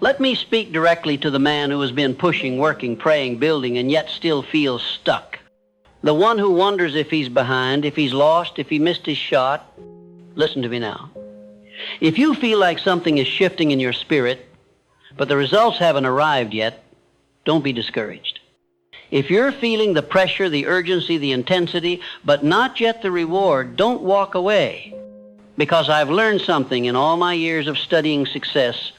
Let me speak directly to the man who has been pushing, working, praying, building, and yet still feels stuck. The one who wonders if he's behind, if he's lost, if he missed his shot. Listen to me now. If you feel like something is shifting in your spirit, but the results haven't arrived yet, don't be discouraged. If you're feeling the pressure, the urgency, the intensity, but not yet the reward, don't walk away. Because I've learned something in all my years of studying success,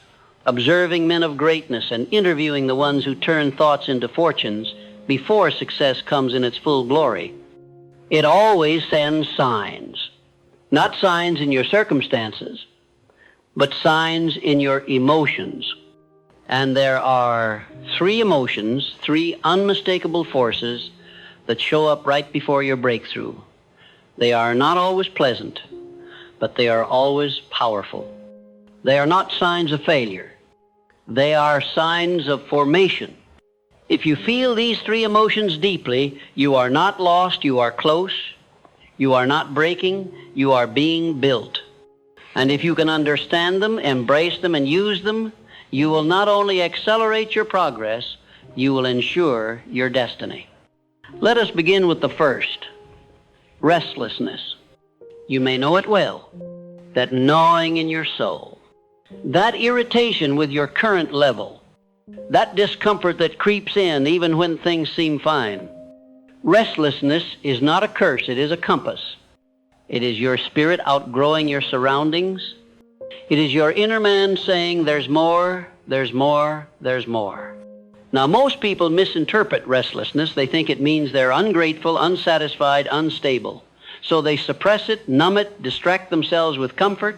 observing men of greatness, and interviewing the ones who turn thoughts into fortunes before success comes in its full glory. It always sends signs. Not signs in your circumstances, but signs in your emotions. And there are three emotions, three unmistakable forces that show up right before your breakthrough. They are not always pleasant, but they are always powerful. They are not signs of failure. They are signs of formation. If you feel these three emotions deeply, you are not lost, you are close. You are not breaking, you are being built. And if you can understand them, embrace them, and use them, you will not only accelerate your progress, you will ensure your destiny. Let us begin with the first, restlessness. You may know it well, that gnawing in your soul, that irritation with your current level, that discomfort that creeps in even when things seem fine. Restlessness is not a curse, it is a compass. It is your spirit outgrowing your surroundings. It is your inner man saying, there's more, there's more, there's more. Now, most people misinterpret restlessness. They think it means they're ungrateful, unsatisfied, unstable. So they suppress it, numb it, distract themselves with comfort.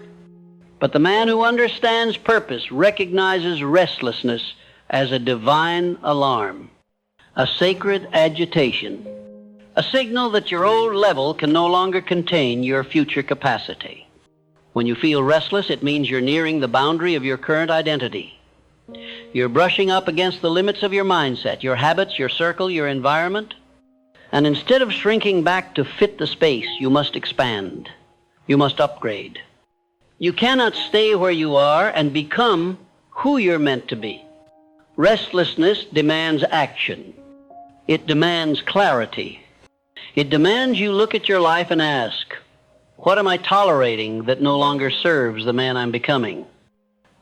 But the man who understands purpose recognizes restlessness as a divine alarm, a sacred agitation, a signal that your old level can no longer contain your future capacity. When you feel restless, it means you're nearing the boundary of your current identity. You're brushing up against the limits of your mindset, your habits, your circle, your environment. And instead of shrinking back to fit the space, you must expand. You must upgrade. You cannot stay where you are and become who you're meant to be. Restlessness demands action. It demands clarity. It demands you look at your life and ask, what am I tolerating that no longer serves the man I'm becoming?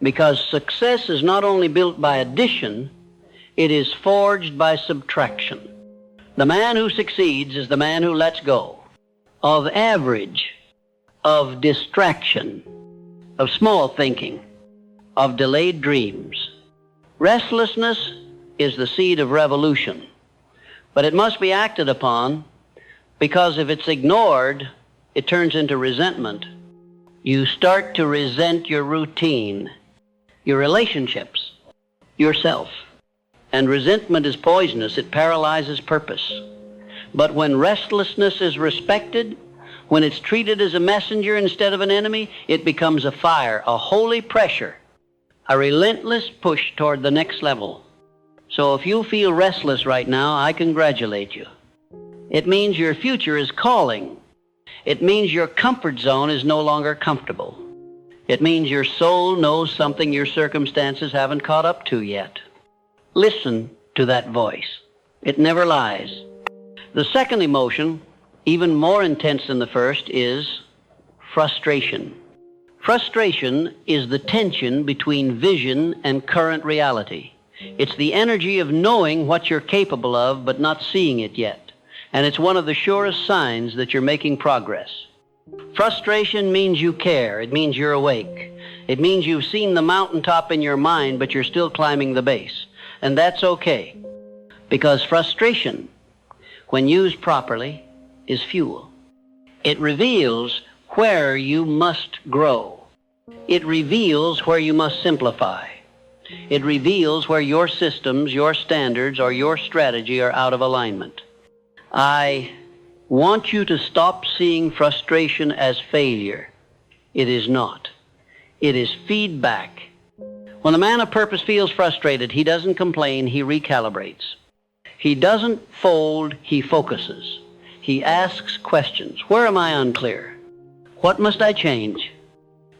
Because success is not only built by addition, it is forged by subtraction. The man who succeeds is the man who lets go of average, of distraction, of small thinking, of delayed dreams. Restlessness is the seed of revolution, but it must be acted upon, because if it's ignored, it turns into resentment. You start to resent your routine, your relationships, yourself. And resentment is poisonous. It paralyzes purpose. But when restlessness is respected, when it's treated as a messenger instead of an enemy, it becomes a fire, a holy pressure, a relentless push toward the next level. So if you feel restless right now, I congratulate you. It means your future is calling. It means your comfort zone is no longer comfortable. It means your soul knows something your circumstances haven't caught up to yet. Listen to that voice. It never lies. The second emotion, even more intense than the first, is frustration. Frustration is the tension between vision and current reality. It's the energy of knowing what you're capable of but not seeing it yet. And it's one of the surest signs that you're making progress. Frustration means you care. It means you're awake. It means you've seen the mountaintop in your mind, but you're still climbing the base. And that's okay, because frustration, when used properly, is fuel. It reveals where you must grow. It reveals where you must simplify. It reveals where your systems, your standards, or your strategy are out of alignment. I want you to stop seeing frustration as failure. It is not. It is feedback. When a man of purpose feels frustrated, he doesn't complain, he recalibrates. He doesn't fold, he focuses. He asks questions. Where am I unclear? What must I change?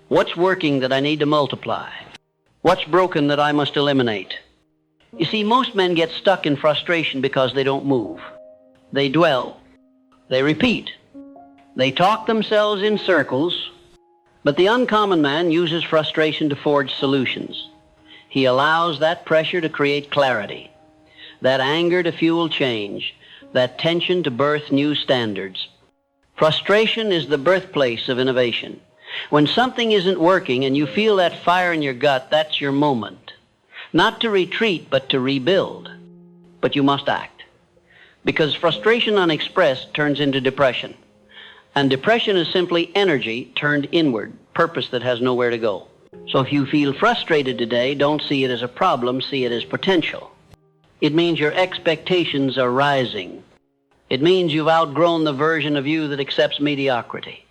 What's working that I need to multiply? What's broken that I must eliminate? You see, most men get stuck in frustration because they don't move. They dwell. They repeat. They talk themselves in circles. But the uncommon man uses frustration to forge solutions. He allows that pressure to create clarity, that anger to fuel change, that tension to birth new standards. Frustration is the birthplace of innovation. When something isn't working and you feel that fire in your gut, that's your moment. Not to retreat, but to rebuild. But you must act. Because frustration unexpressed turns into depression. And depression is simply energy turned inward, purpose that has nowhere to go. So if you feel frustrated today, don't see it as a problem, see it as potential. It means your expectations are rising. It means you've outgrown the version of you that accepts mediocrity.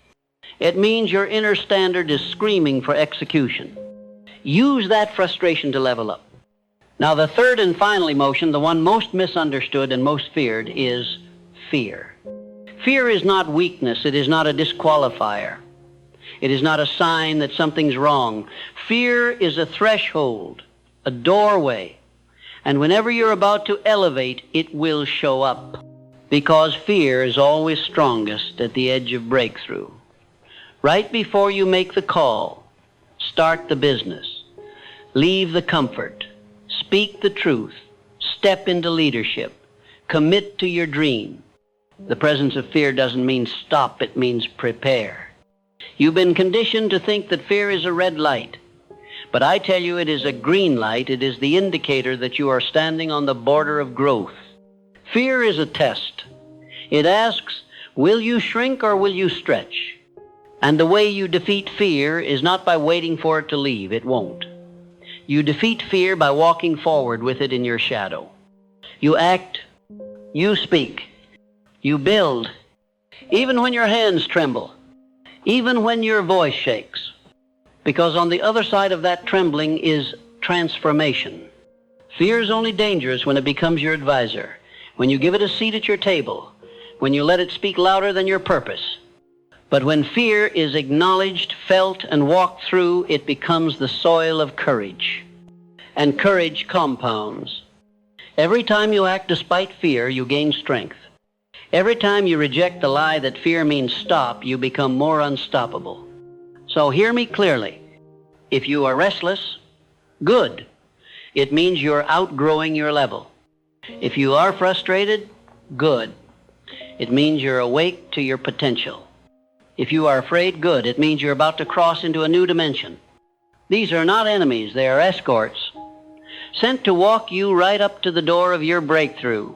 It means your inner standard is screaming for execution. Use that frustration to level up. Now, the third and final emotion, the one most misunderstood and most feared, is fear. Fear is not weakness. It is not a disqualifier. It is not a sign that something's wrong. Fear is a threshold, a doorway. And whenever you're about to elevate, it will show up. Because fear is always strongest at the edge of breakthrough. Right before you make the call, start the business, leave the comfort, speak the truth, step into leadership, commit to your dream. The presence of fear doesn't mean stop, it means prepare. You've been conditioned to think that fear is a red light, but I tell you it is a green light. It is the indicator that you are standing on the border of growth. Fear is a test. It asks, will you shrink or will you stretch? And the way you defeat fear is not by waiting for it to leave. It won't. You defeat fear by walking forward with it in your shadow. You act, you speak, you build, even when your hands tremble, even when your voice shakes. Because on the other side of that trembling is transformation. Fear is only dangerous when it becomes your advisor, when you give it a seat at your table, when you let it speak louder than your purpose. But when fear is acknowledged, felt, and walked through, it becomes the soil of courage. And courage compounds. Every time you act despite fear, you gain strength. Every time you reject the lie that fear means stop, you become more unstoppable. So hear me clearly. If you are restless, good. It means you're outgrowing your level. If you are frustrated, good. It means you're awake to your potential. If you are afraid, good. It means you're about to cross into a new dimension. These are not enemies, they are escorts, sent to walk you right up to the door of your breakthrough.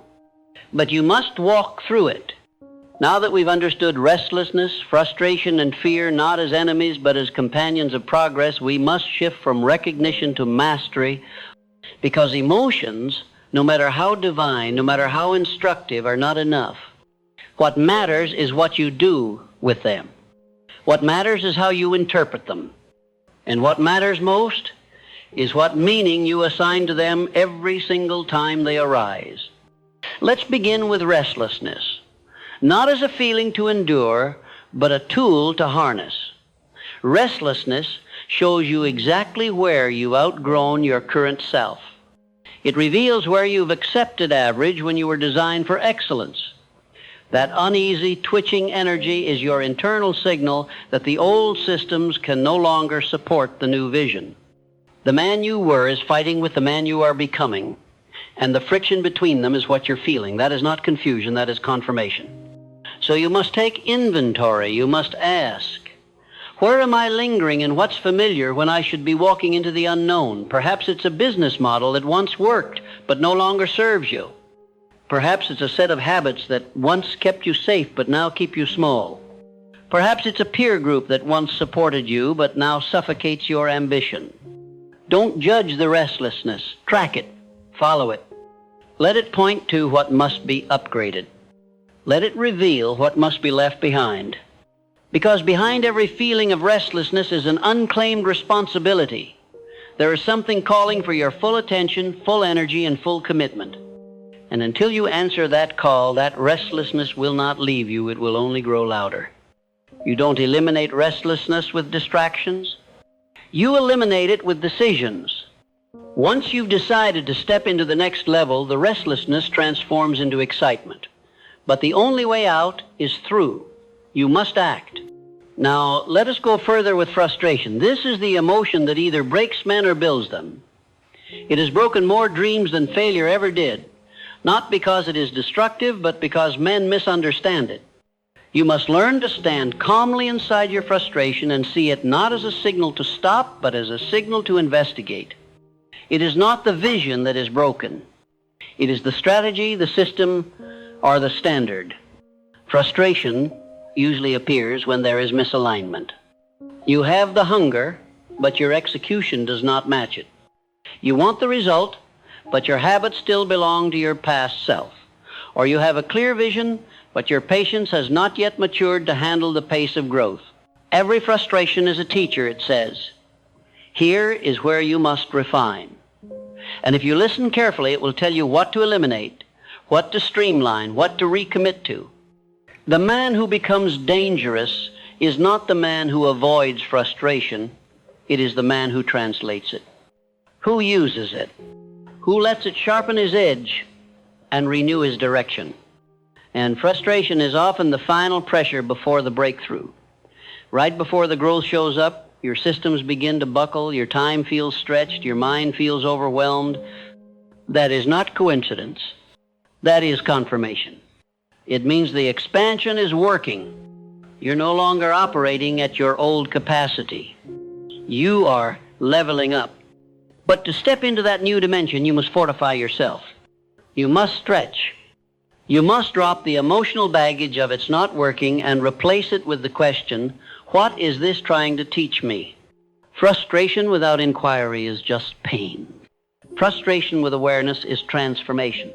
But you must walk through it. Now that we've understood restlessness, frustration, and fear not as enemies but as companions of progress, we must shift from recognition to mastery, because emotions, no matter how divine, no matter how instructive, are not enough. What matters is what you do with them. What matters is how you interpret them. And what matters most is what meaning you assign to them every single time they arise. Let's begin with restlessness. Not as a feeling to endure, but a tool to harness. Restlessness shows you exactly where you've outgrown your current self. It reveals where you've accepted average when you were designed for excellence. That uneasy, twitching energy is your internal signal that the old systems can no longer support the new vision. The man you were is fighting with the man you are becoming, and the friction between them is what you're feeling. That is not confusion, that is confirmation. So you must take inventory. You must ask, where am I lingering and what's familiar when I should be walking into the unknown? Perhaps it's a business model that once worked but no longer serves you. Perhaps it's a set of habits that once kept you safe but now keep you small. Perhaps it's a peer group that once supported you but now suffocates your ambition. Don't judge the restlessness. Track it. Follow it. Let it point to what must be upgraded. Let it reveal what must be left behind. Because behind every feeling of restlessness is an unclaimed responsibility. There is something calling for your full attention, full energy, and full commitment. And until you answer that call, that restlessness will not leave you. It will only grow louder. You don't eliminate restlessness with distractions. You eliminate it with decisions. Once you've decided to step into the next level, the restlessness transforms into excitement. But the only way out is through. You must act. Now, let us go further with frustration. This is the emotion that either breaks men or builds them. It has broken more dreams than failure ever did, not because it is destructive, but because men misunderstand it. You must learn to stand calmly inside your frustration and see it not as a signal to stop, but as a signal to investigate. It is not the vision that is broken. It is the strategy, the system, or the standard. Frustration usually appears when there is misalignment. You have the hunger, but your execution does not match it. You want the result, but your habits still belong to your past self. Or you have a clear vision, but your patience has not yet matured to handle the pace of growth. Every frustration is a teacher, it says. Here is where you must refine. And if you listen carefully, it will tell you what to eliminate, what to streamline, what to recommit to. The man who becomes dangerous is not the man who avoids frustration. It is the man who translates it, who uses it, who lets it sharpen his edge and renew his direction. And frustration is often the final pressure before the breakthrough. Right before the growth shows up, your systems begin to buckle, your time feels stretched, your mind feels overwhelmed. That is not coincidence. That is confirmation. It means the expansion is working. You're no longer operating at your old capacity. You are leveling up. But to step into that new dimension, you must fortify yourself. You must stretch. You must drop the emotional baggage of it's not working and replace it with the question, what is this trying to teach me? Frustration without inquiry is just pain. Frustration with awareness is transformation.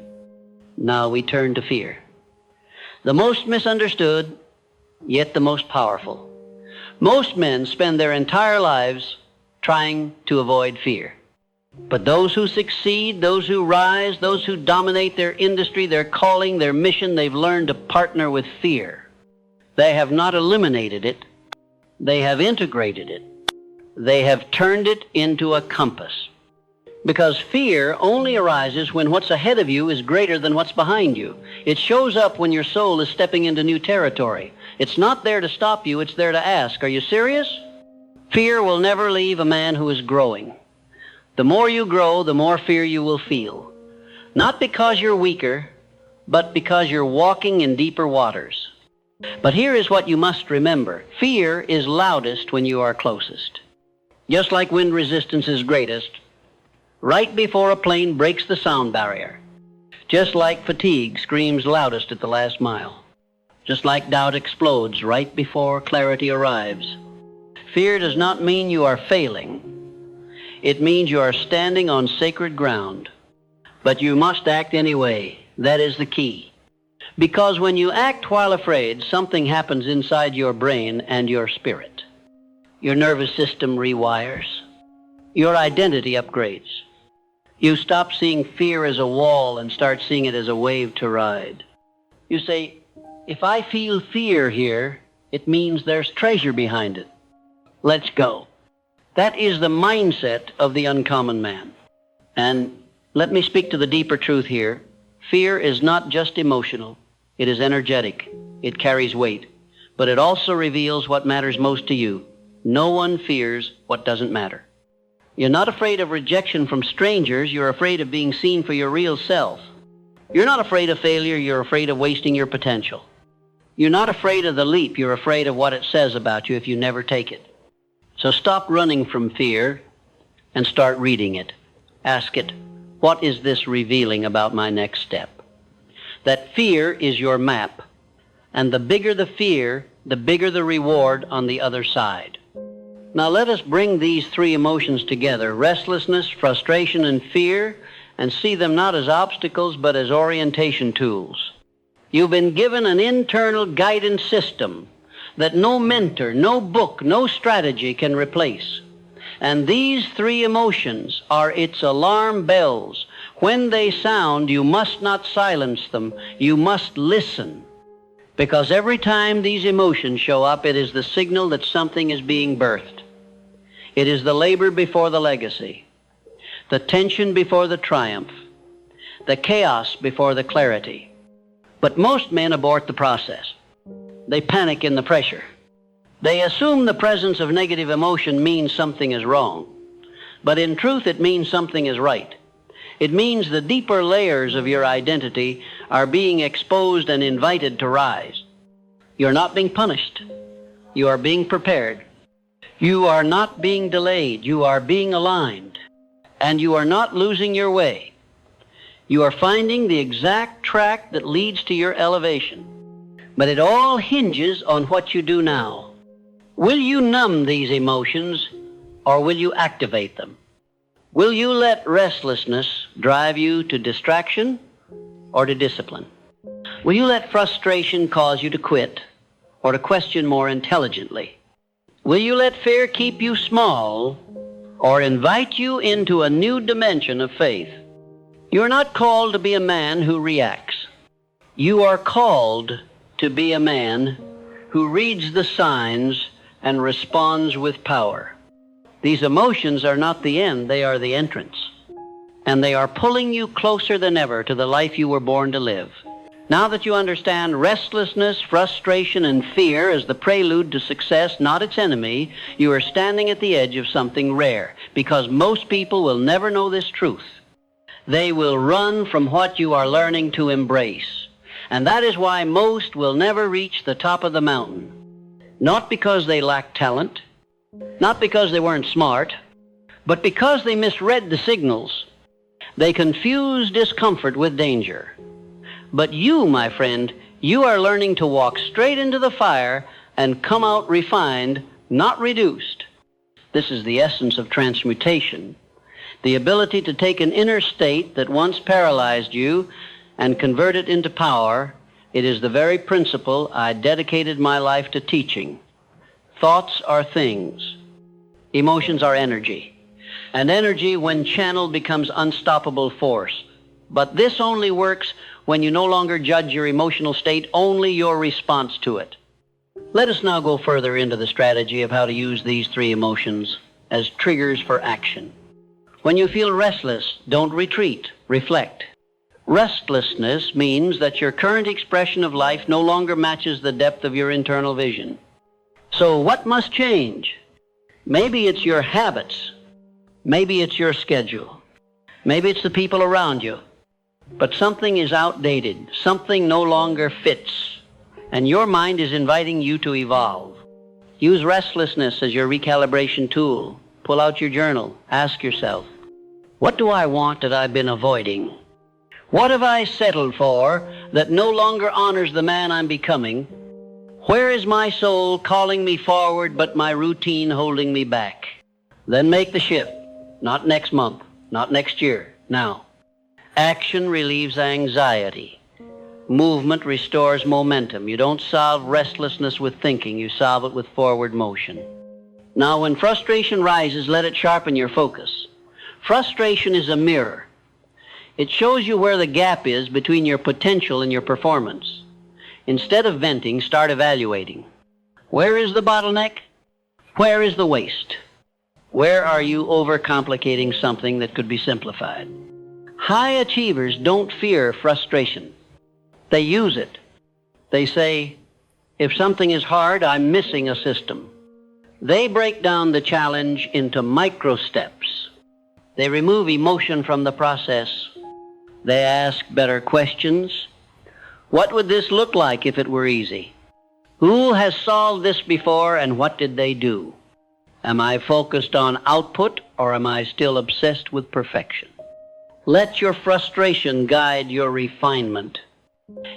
Now we turn to fear. The most misunderstood, yet the most powerful. Most men spend their entire lives trying to avoid fear. But those who succeed, those who rise, those who dominate their industry, their calling, their mission, they've learned to partner with fear. They have not eliminated it. They have integrated it. They have turned it into a compass. Because fear only arises when what's ahead of you is greater than what's behind you. It shows up when your soul is stepping into new territory. It's not there to stop you, it's there to ask, are you serious? Fear will never leave a man who is growing. The more you grow, the more fear you will feel. Not because you're weaker, but because you're walking in deeper waters. But here is what you must remember. Fear is loudest when you are closest. Just like wind resistance is greatest, right before a plane breaks the sound barrier. Just like fatigue screams loudest at the last mile. Just like doubt explodes right before clarity arrives. Fear does not mean you are failing. It means you are standing on sacred ground. But you must act anyway. That is the key. Because when you act while afraid, something happens inside your brain and your spirit. Your nervous system rewires. Your identity upgrades. You stop seeing fear as a wall and start seeing it as a wave to ride. You say, if I feel fear here, it means there's treasure behind it. Let's go. That is the mindset of the uncommon man. And let me speak to the deeper truth here. Fear is not just emotional. It is energetic. It carries weight. But it also reveals what matters most to you. No one fears what doesn't matter. You're not afraid of rejection from strangers. You're afraid of being seen for your real self. You're not afraid of failure. You're afraid of wasting your potential. You're not afraid of the leap. You're afraid of what it says about you if you never take it. So stop running from fear and start reading it. Ask it, what is this revealing about my next step? That fear is your map. And the bigger the fear, the bigger the reward on the other side. Now let us bring these three emotions together, restlessness, frustration, and fear, and see them not as obstacles but as orientation tools. You've been given an internal guidance system that no mentor, no book, no strategy can replace. And these three emotions are its alarm bells. When they sound, you must not silence them. You must listen. Because every time these emotions show up, it is the signal that something is being birthed. It is the labor before the legacy. the tension before the triumph, the chaos before the clarity. But most men abort the process. They panic in the pressure. They assume the presence of negative emotion means something is wrong. But in truth, it means something is right. It means the deeper layers of your identity are being exposed and invited to rise. You're not being punished. You are being prepared. You are not being delayed. You are being aligned. And you are not losing your way. You are finding the exact track that leads to your elevation. But it all hinges on what you do now. Will you numb these emotions, or will you activate them? Will you let restlessness drive you to distraction or to discipline? Will you let frustration cause you to quit or to question more intelligently? Will you let fear keep you small or invite you into a new dimension of faith? You're not called to be a man who reacts. You are called to be a man who reads the signs and responds with power. These emotions are not the end, they are the entrance. And they are pulling you closer than ever to the life you were born to live. Now that you understand restlessness, frustration, and fear as the prelude to success, not its enemy, you are standing at the edge of something rare, because most people will never know this truth. They will run from what you are learning to embrace. And that is why most will never reach the top of the mountain. Not because they lack talent, not because they weren't smart, but because they misread the signals. They confuse discomfort with danger. But you, my friend, you are learning to walk straight into the fire and come out refined, not reduced. This is the essence of transmutation, the ability to take an inner state that once paralyzed you and convert it into power. It is the very principle I dedicated my life to teaching. Thoughts are things. Emotions are energy. And energy, when channeled, becomes unstoppable force. But this only works when you no longer judge your emotional state, only your response to it. Let us now go further into the strategy of how to use these three emotions as triggers for action. When you feel restless, don't retreat, reflect. Restlessness means that your current expression of life no longer matches the depth of your internal vision. So what must change? Maybe it's your habits. Maybe it's your schedule. Maybe it's the people around you. But something is outdated. Something no longer fits. And your mind is inviting you to evolve. Use restlessness as your recalibration tool. Pull out your journal. Ask yourself, what do I want that I've been avoiding? What have I settled for that no longer honors the man I'm becoming? Where is my soul calling me forward, but my routine holding me back? Then make the shift. Not next month, not next year, now. Action relieves anxiety. Movement restores momentum. You don't solve restlessness with thinking, you solve it with forward motion. Now, when frustration rises, let it sharpen your focus. Frustration is a mirror. It shows you where the gap is between your potential and your performance. Instead of venting, start evaluating. Where is the bottleneck? Where is the waste? Where are you overcomplicating something that could be simplified? High achievers don't fear frustration. They use it. They say, if something is hard, I'm missing a system. They break down the challenge into micro steps. They remove emotion from the process. They ask better questions. What would this look like if it were easy? Who has solved this before, and what did they do? Am I focused on output, or am I still obsessed with perfection? Let your frustration guide your refinement.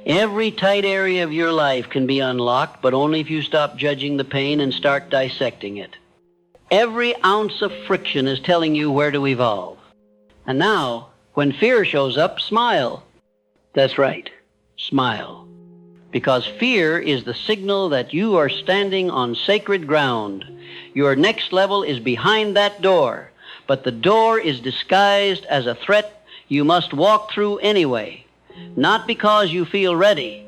Every tight area of your life can be unlocked, but only if you stop judging the pain and start dissecting it. Every ounce of friction is telling you where to evolve. And now, when fear shows up, smile. That's right. Smile. Because fear is the signal that you are standing on sacred ground. Your next level is behind that door, but the door is disguised as a threat you must walk through anyway, not because you feel ready,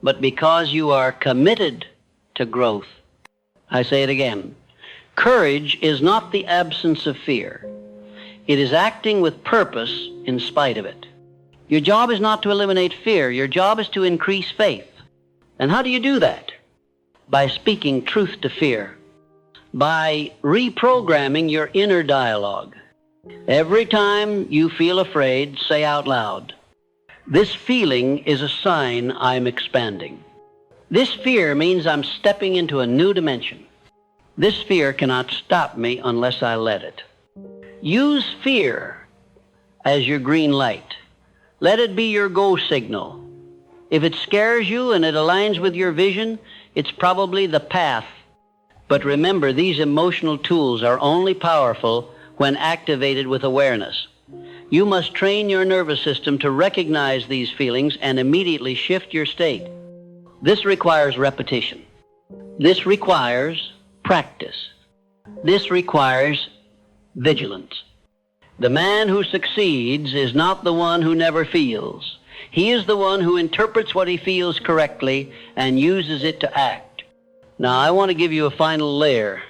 but because you are committed to growth. I say it again. Courage is not the absence of fear. It is acting with purpose in spite of it. Your job is not to eliminate fear. Your job is to increase faith. And how do you do that? By speaking truth to fear. By reprogramming your inner dialogue. Every time you feel afraid, say out loud, "This feeling is a sign I'm expanding. This fear means I'm stepping into a new dimension. This fear cannot stop me unless I let it." Use fear as your green light. Let it be your go signal. If it scares you and it aligns with your vision, it's probably the path. But remember, these emotional tools are only powerful when activated with awareness. You must train your nervous system to recognize these feelings and immediately shift your state. This requires repetition. This requires practice. This requires vigilance. The man who succeeds is not the one who never feels. He is the one who interprets what he feels correctly and uses it to act. Now, I want to give you a final layer,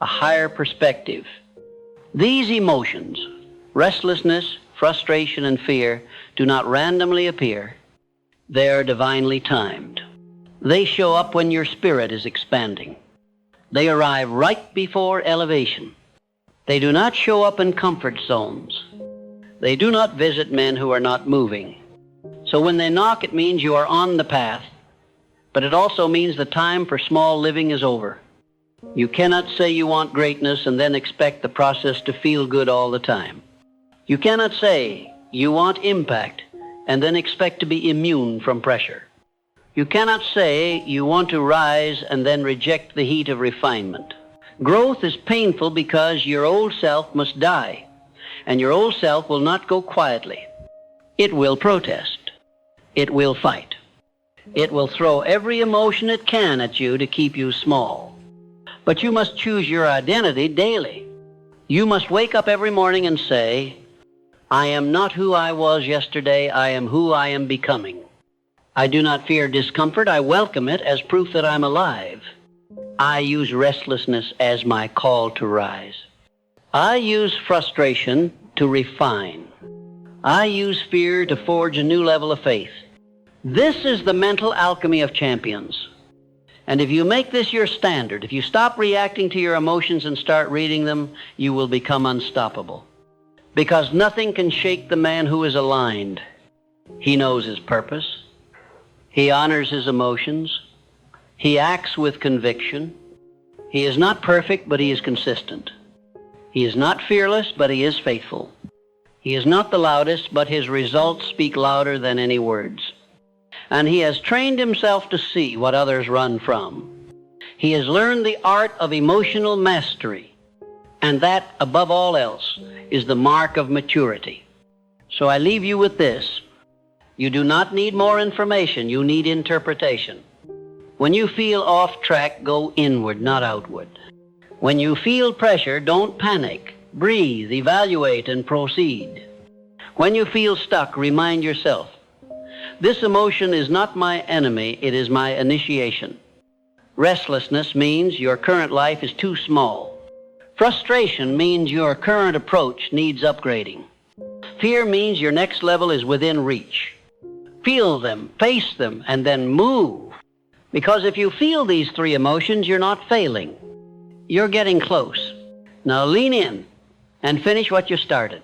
a higher perspective. These emotions, restlessness, frustration, and fear, do not randomly appear. They are divinely timed. They show up when your spirit is expanding. They arrive right before elevation. They do not show up in comfort zones. They do not visit men who are not moving. So when they knock, it means you are on the path, but it also means the time for small living is over. You cannot say you want greatness and then expect the process to feel good all the time. You cannot say you want impact and then expect to be immune from pressure. You cannot say you want to rise and then reject the heat of refinement. Growth is painful because your old self must die, and your old self will not go quietly. It will protest. It will fight. It will throw every emotion it can at you to keep you small. But you must choose your identity daily. You must wake up every morning and say, "I am not who I was yesterday. I am who I am becoming. I do not fear discomfort. I welcome it as proof that I'm alive. I use restlessness as my call to rise. I use frustration to refine. I use fear to forge a new level of faith." This is the mental alchemy of champions. And if you make this your standard, if you stop reacting to your emotions and start reading them, you will become unstoppable. Because nothing can shake the man who is aligned. He knows his purpose. He honors his emotions. He acts with conviction. He is not perfect, but he is consistent. He is not fearless, but he is faithful. He is not the loudest, but his results speak louder than any words. And he has trained himself to see what others run from. He has learned the art of emotional mastery, and that, above all else, is the mark of maturity. So I leave you with this. You do not need more information, you need interpretation. When you feel off track, go inward, not outward. When you feel pressure, don't panic. Breathe, evaluate, and proceed. When you feel stuck, remind yourself, this emotion is not my enemy, it is my initiation. Restlessness means your current life is too small. Frustration means your current approach needs upgrading. Fear means your next level is within reach. Feel them, face them, and then move. Because if you feel these three emotions, you're not failing. You're getting close. Now lean in and finish what you started.